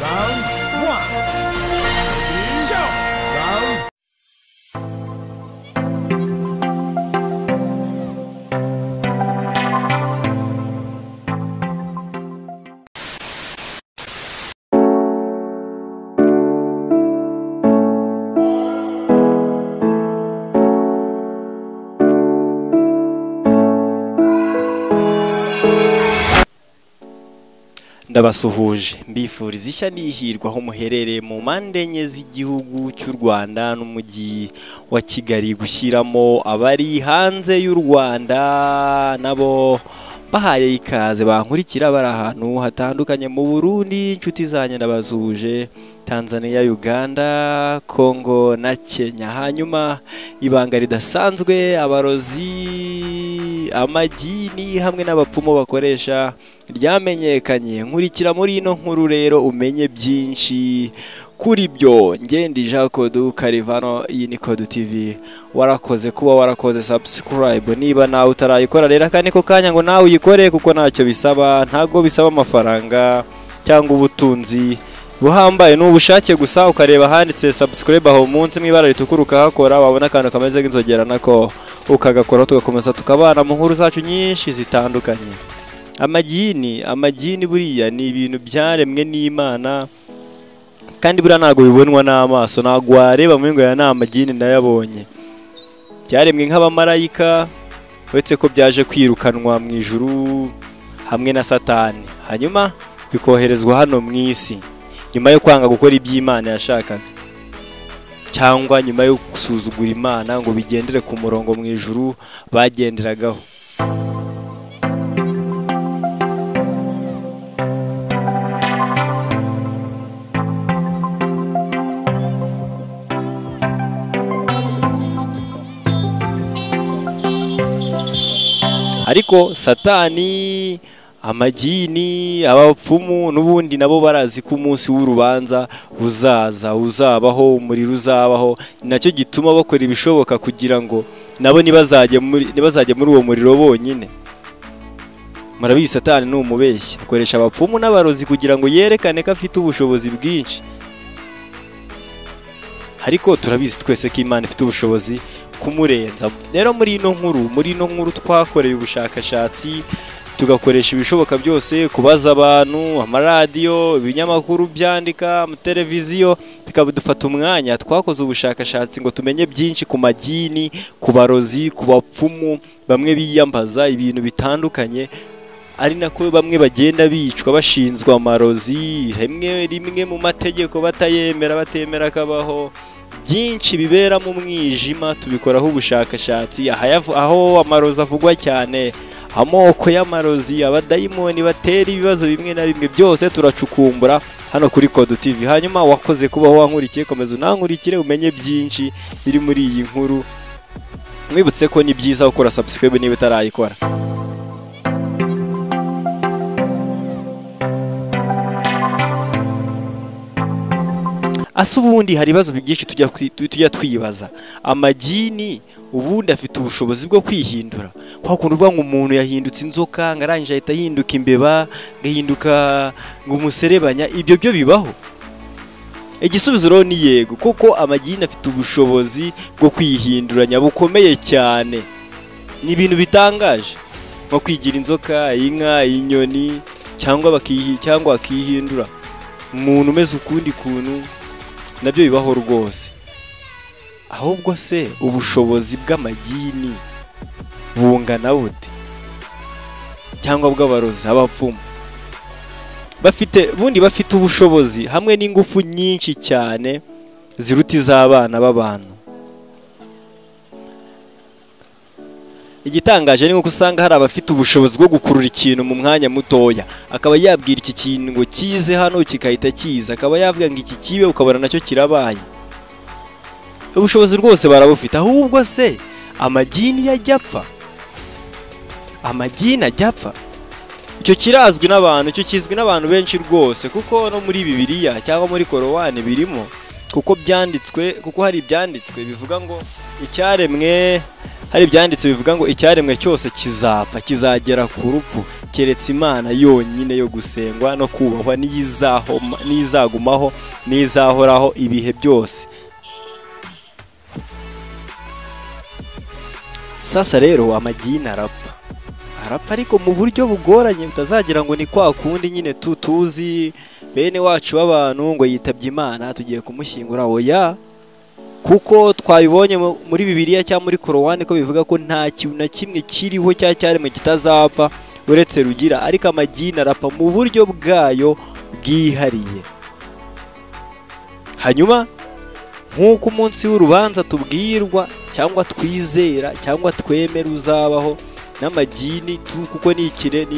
Round one. Go. Round. Ndabasuhuje mbifuriza ishya n'ihirwe aho muherereye mu mpande enye z'igihugu cy'u Rwanda n'umujyi wa Kigali, gushyiramo abari hanze y'u Rwanda nabo bahaye ikaze bankurikira bari ahantu hatandukanye mu Burundi. Inshuti zanjye ndabasuhuje, Tanzania, Uganda, Congo na Kenya. Hanyuma ibanga ridasanzwe abarozi, amagini hamwe n'abapfumu bakoresha ryamenyekanye. Nkurikira muri ino nkuru rero umenye byinshi kuri byo. Ngendi Jacob Karivano, iyi ni Code TV. Warakoze kuba warakoze subscribe niba nawe utarayikora rero kandi ko kanya ngo nawe uyikore, kuko ntacyo bisaba, ntago bisaba amafaranga cyangwa ubutunzi buhambaye, n'ubushake gusa ukareba handitse subscribe aho munsi mwibara ritukura ukahakora, wabona akantu kameze nk'inzogera nako ukagakora, tugakomeza tukabana mu nkuru zacu nyinshi zitandukanye. Amagini buriya ni ibintu byaremwe n'Imana, kandi buriya ntago bibonwa n'amaso, ntago wareba mu ngo ya n'amagini ndayabonye. Byaremwe nk'abamarayika, uretse ko byaje kwirukanwa mu ijuru hamwe na Satani, hanyuma bikoherezwa hano mu isi nyuma yo kwanga gukora iby'Imana yashakaga, cyangwa nyuma yo gusuzugura Imana ngo bigendere ku murongo mu ijuru bagenderagaho. Ariko Satani, amagini, abapfumu n'ubundi nabo barazi ko umunsi w'urubanza uzabaho, umuriro uzabaho, nacyo gituma bakora ibishoboka kugira ngo nabo nibazajye muri uwo muriro bonyine. Murabizi Satani ni umubeshyi, akoresha abapfumu n'abarozi kugira ngo yerekane ko afite ubushobozi bwinshi. Ariko turabizi twese ko Imana ifite ubushobozi kumurenza. Rero muri ino nkuru twakoreye ubushakashatsi, tugakoresha ibishoboka byose, kubaza abantu, amaradiyo, ibinyamakuru byandika, amateleviziyo, bikadufata umwanya. Twakoze ubushakashatsi ngo tumenye byinshi ku magini, ku barozi, ku bapfumu bamwe biyambaza ibintu bitandukanye, ari nako bamwe bagenda bicwa bashinzwe amarozi, rimwe mu mategeko batemera kabaho. Byinshi bibera mu mwijima tubikoraho ubushakashatsi, aho amarozi avugwa cyane, amoko y'amarozi, abadayimoni batera ibibazo bimwe na bimwe, byose turacukumbura hano kuri Code TV. Hanyuma wakoze kuba wankurikiye, komeza unankurikire umenye byinshi biri muri iyi nkuru. Mwibutse ko ni byiza gukora subscribe niba utarayikora. Asa ubundi hari ibibazo byinshi tujya twibaza. Amagini ubundi afite ubushobozi bwo kwihindura, kwa kundi uvuga ngo umuntu yahindutse inzoka, ngarangije ahita ahinduka imbeba, ngahinduka ngo umuserebanya, ibyo byo bibaho? Igisubizo rero ni yego, kuko amagini afite ubushobozi bwo kwihinduranya bukomeye cyane. Ni ibintu bitangaje, nko kwigira inzoka, inka, inyoni, cyangwa akihindura umuntu umeze ukundi kuntu, nabyo bibaho rwose. Ahubwo se ubushobozi bw'amagini bungana bute? Cyangwa bw'abarozi, abapfumu? Bafite ubushobozi hamwe n'ingufu nyinshi cyane ziruta iz'abana b'abantu. Igitangaje ni uko usanga hari abafite ubushobozi bwo gukurura ikintu mu mwanya mutoya, akaba yabwira iki kintu ngo kize hano kikahita kiza, akaba yavuga ngo iki kibe ukabona nacyo kirabaye. Ubushobozi rwose barabufite. Ahubwo se amagini yajya apfa? Amagini ajya apfa? Icyo kirazwi n'abantu, icyo kizwi n'abantu benshi rwose, kuko no muri Bibiliya cyangwa muri Korowani birimo, kuko hari ibyanditswe bivuga ngo icyaremwe, hari ibyanditse bivuga ngo icyaremwe cyose kizapfa, kizagera ku rupfu, keretse Imana yonyine yo gusengwa no kubahwa n'izagumaho n'izahoraho ibihe byose. Sasa rero amagini arapfa ariko mu buryo bugoranye, butazagira ngo ni kwa kundi nyine tuzi bene wacu b'abantu ngo yitabye Imana tugiye kumushyingura. Oya, kuko twabibonye muri Bibiliya cyangwa muri Korowani ko bivuga ko nta kintu na kimwe kiriho cyaremwe kitazapfa uretse rugira, ariko amagini arapfa mu buryo bwayo bwihariye. Hanyuma nk'uko umunsi w'urubanza tubwirwa cyangwa twizera cyangwa twemera uzabaho, n'amagini kuko ni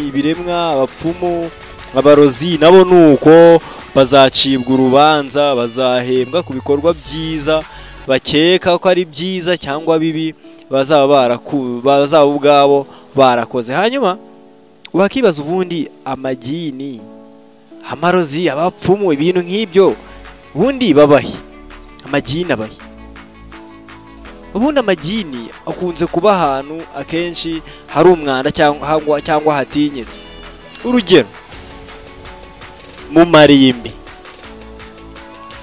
ibiremwa, abapfumu, abarozi nabo nuko bazacibwa urubanza, bazahembwa ku bikorwa byiza bakeka ko ari byiza cyangwa bibi bazaba ubwabo barakoze. Hanyuma wakibaza ubundi amagini, amarozi, abapfumu, ibintu nk'ibyo ubundi babahe? Amagini abahe? Ubundi amagini akunze kuba ahantu akenshi hari umwanda cyangwa hatinyitse. Urugero mu marimbi.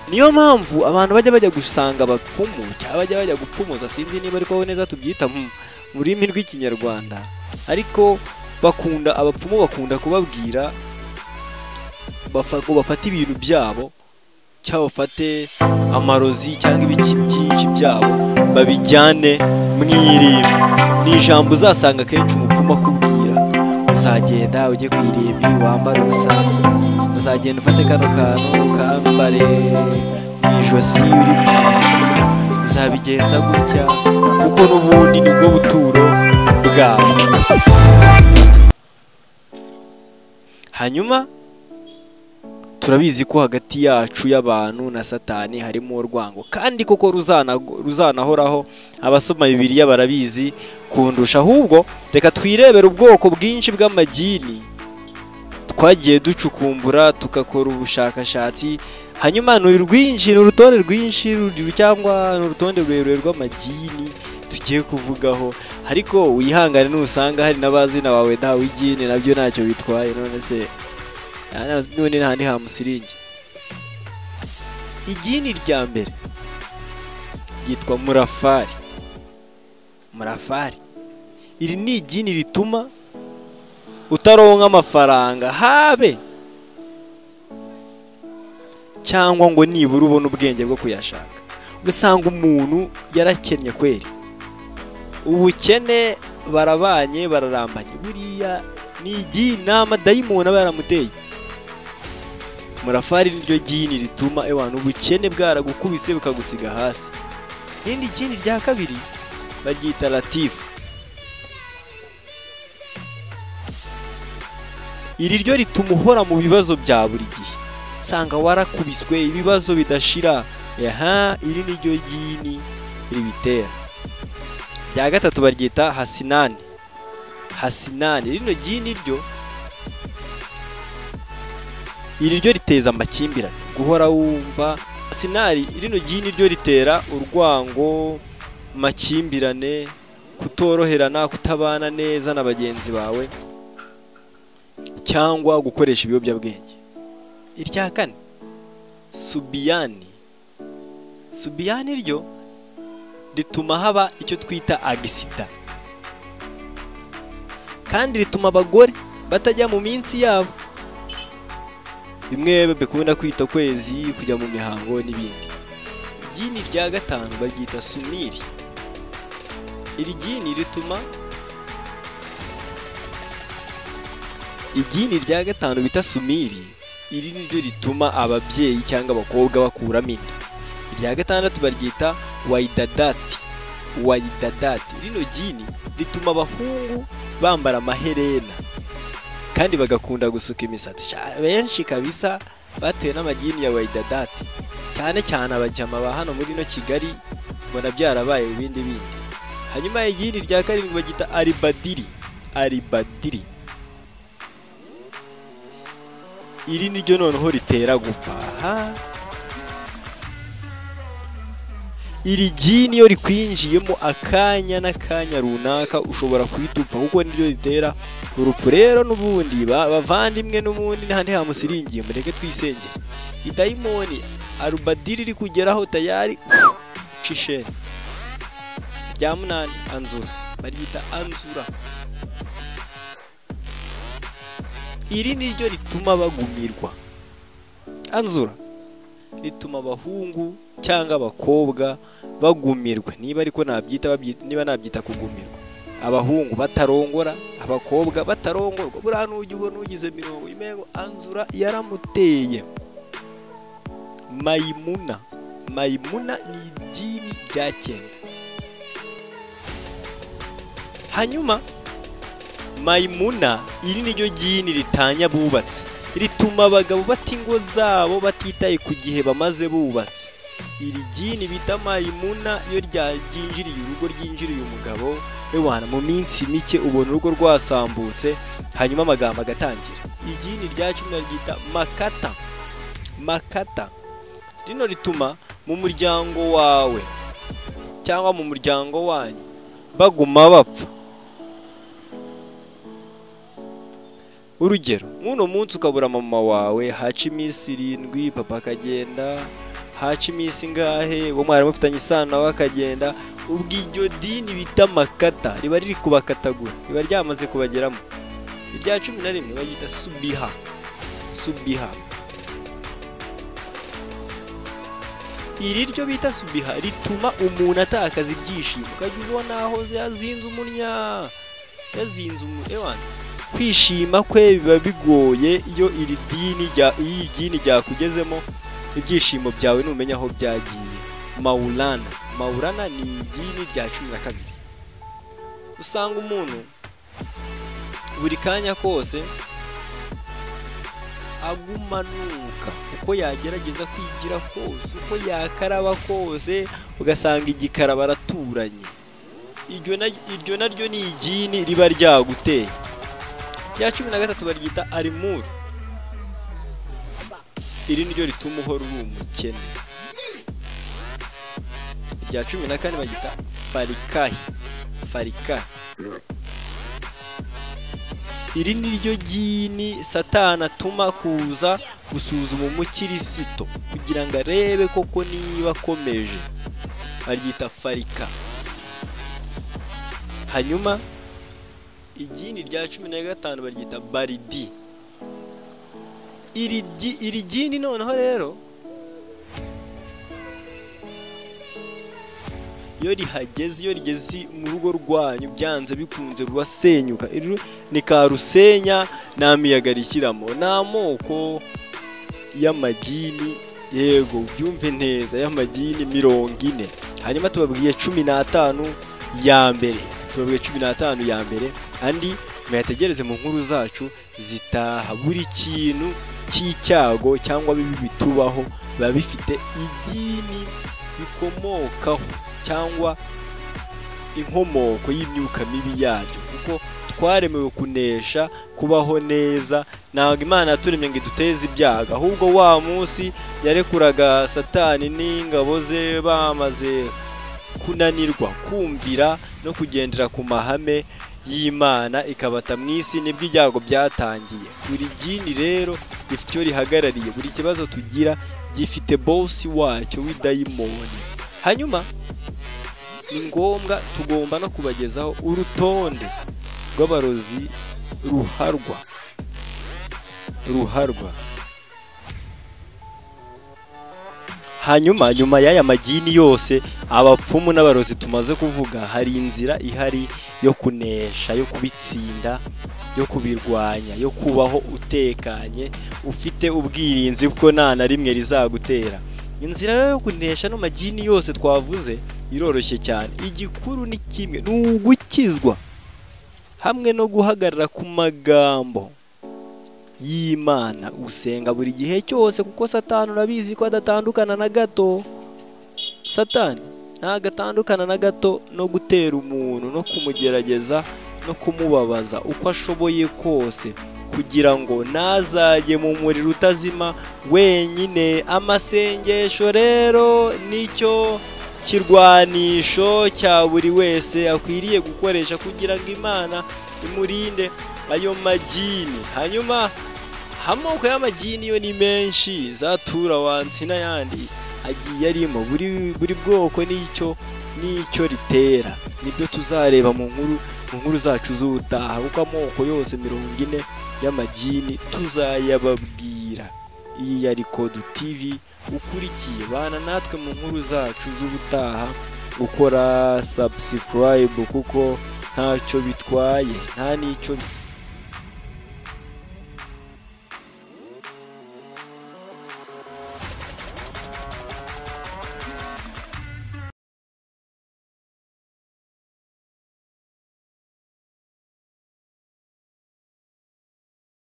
Niyo mpamvu abantu bajya gusanga abapfumu cyangwa bajya gupfumuza, sinzi niba ariko neza tubyita mu rurimi rw'ikinyarwanda, ariko abapfumu bakunda kubabwira bafata ibintu byabo cyangwa bafate amarozi cyangwa ibiki byinshi byabo babijyane mu irimbi. Ni ijambo uzasanga kenshi umupfumu akubwira, uzagenda ujye ku irimbi wambare ubusa, uzagenda ufate kano kantu kambare mu ijosi, uzabigenza gutya kuko n'ubundi nibwo buturo bwawe. Hanyuma turabizi ko hagati yacu y'abantu na Satani harimo urwango, kandi koko ruzanahoraho. Abasoma Bibiliya barabizi kundusha. Ahubwo reka twirebere ubwoko bwinshi bw'amagini twagiye ducukumbura tugakora ubushakashatsi. Hanyuma ni urutonde rwinshi cyangwa ni urutonde rurerure rw'amagini tugiye kuvugaho, ariko wihangane nusanga hari n'abazina bawe ntawe igini nabyo ntacyo bitwaye. None se none ntandi hamusiringi. Igini rya mbere ryitwa Murafari. Iri ni igini rituma utaronka amafaranga habe cyangwa ngo nibura ubone ubwenge bwo kuyashaka. Ugasanga umuntu yarakennye kweri, ubukene barabanye bararambanye. Buriya ni igini, ni amadayimoni aba yaramuteye. Murafari niryo gini rituma abantu ubukene bwaragukubise bukagusiga hasi. Irindi gini rya kabiri baryita Latifu. Iri ryo rituma uhora mu bibazo bya buri gihe, sanga warakubiswe ibibazo bidashira. Iri niryo gini ribitera. Rya gatatu baryita Hasinani. Rino gini iri ryo riteza amakimbirane, guhora wumva. Hasinani rino gini ryo ritera urwango, amakimbirane, kutoroherana, kutabana neza na bagenzi bawe cyangwa gukoresha ibiyobyabwenge. Irya kane Subiyani ryo rituma haba icyo twita agisida, kandi rituma abagore batajya mu minsi yabo, bimwe bakunda kwita kwezi, kujya mu mihango n'ibindi. Igini rya gatanu baryita Sumiri. Iri gini rituma igini rya gatanu bita Sumiri, iri niryo rituma ababyeyi cyangwa abakobwa bakuramo inda. Irya gatandatu baryita Waidadati. Rino gini rituma abahungu bambara amaherena kandi bagakunda gusuka imisatsi. Benshi kabisa batewe n'amagini ya Waidadati, cyane cyane abajama ba hano muri no Kigali, mbona byarabaye ibindi. Hanyuma igini rya karindwi bagita Aribadiri. Iri niryo noneho ritera gupfa. iri jini iyo rikwinjiyemo akanya n'akanya runaka ushobora kuhita kuko niryo ritera urupfu. Rero n'ubundi bavandimwe n'ubundi n'ahandi hamusiringiye mureke twisengere. Idayimoni arubadiri iri kugeraho tayari cisheni rya munani anzura barita anzura. Iri niryo rituma bagumirwa. Anzura rituma abahungu cyangwa abakobwa bagumirwa, niba ariko niba nabyita kugumirwa. Abahungu batarongora, abakobwa batarongorwa. Buriya n'ujya ubona ugize mirongo imengo anzura yaramuteye. Mayimuna ni idini rya cyenda. Hanyuma Mayimuna iri niryo jini ritanya bubatse, rituma abagabo bata ingo zabo batitaye ku gihe bamaze bubatse. Iri jini bita Mayimuna iyo ryinjiriye urugo, ryinjiriye umugabo ewana mu minsi mike ubona urugo rwasambutse, hanyuma amagambo agatangira. Ijini rya 10 ryita Makata. Rino rituma mu muryango wawe cyangwa mu muryango wanyu baguma bapfa. Urugero, muno munsi ukabura mama wawe haca iminsi 7, papa akagenda, haca iminsi ngahe bo mwari mufitanye isano nawe akagenda. Ubw'iryo dini bita Makata riba riri kubakatagura, riba ryamaze kubageramo. Irya 11 bagita Subiha. Iri ryo bita Subiha rituma umuntu atakaza ibyishimo, ukajya ubona aho yazinze umunya, ewana kwishima kwe biba bigoye iyo iri dini ryakugezemo. Ibyishimo byawe numenya aho byagiye. Maulana ni idini rya 12. Usanga umuntu buri kanya kose agumanuka, uko yagerageza kwigira kose, uko yakaraba kose, ugasanga igikara baraturanye. Iryo naryo ni idini riba ryaguteye. Rya 13 baryita Arimuru. Iri niryo rituma uhora uri umukene. Rya 14 bagita Farika. Iri niryo jini Satani atuma kuza gusuzuma umukirisito kugira ngo arebe koko niba akomeje, aryita Farika. Hanyuma ijini rya 15 baryita Baridi. Iri jini noneho rero iyo rigeze mu rugo rwanyu byanze bikunze rurasenyuka. Ni karusenya nta miyaga rishyiramo. Nta moko y'amajini, yego byumve neza, y'amajini 40. Hanyuma tubabwiye 15 ya mbere, andi mwategereze mu nkuru zacu zitaha. Buri kintu cy'icyago cyangwa bibi bitubaho biba bifite idini bikomokaho cyangwa inkomoko y'imyuka mibi yabyo, kuko twaremewe kunesha, kubaho neza. Ntabwo Imana yaturemye ngo iduteze ibyago, ahubwo wa munsi yarekuraga Satani n'ingabo ze bamaze kunanirwa kumvira no kugendera ku mahame y'Imana, ikabata mu isi, nibwo ibyago byatangiye. Buri jini rero rifite icyo rihagarariye, buri kibazo tugira gifite bosi wacyo w'idayimoni. Hanyuma ni ngombwa tugomba no kubagezaho urutonde rw'abarozi ruharwa. Hanyuma nyuma y'aya majini yose, abapfumu n'abarozi tumaze kuvuga, hari inzira ihari yo kunesha, yo kubitsinda, yo kubirwanya, yo kubaho utekanye, ufite ubwirinzi bwo nta na rimwe rizagutera. Inzira yo kunesha no majini yose twavuze iroroshye cyane. Igikuru ni kimwe, ni ugukizwa hamwe no guhagarara ku magambo y'Imana, usenga buri gihe cyose, kuko Satani urabizi ko adatandukana na gato. Satani ntagatandukana na gato no gutera umuntu no kumugerageza no kumubabaza uko ashoboye kose, kugira ngo nazajye mu muriro utazima wenyine. Amasengesho rero nicyo kirwanisho cya buri wese akwiriye gukoresha kugira ngo Imana imurinde ayo magini. Hanyuma amoko y'amagini yo ni menshi, za turawansi n'ayandi agiye arimo, buri bwoko n'icyo ritera. Nibyo tuzareba mu nkuru zacu z'ubutaha, kuko amoko yose 40 y'amagini tuzayababwira. Iyi yari Code TV ukurikiye, bana natwe mu nkuru zacu z'ubutaha, ukora subscribe kuko ntacyo bitwaye, nta n'icyo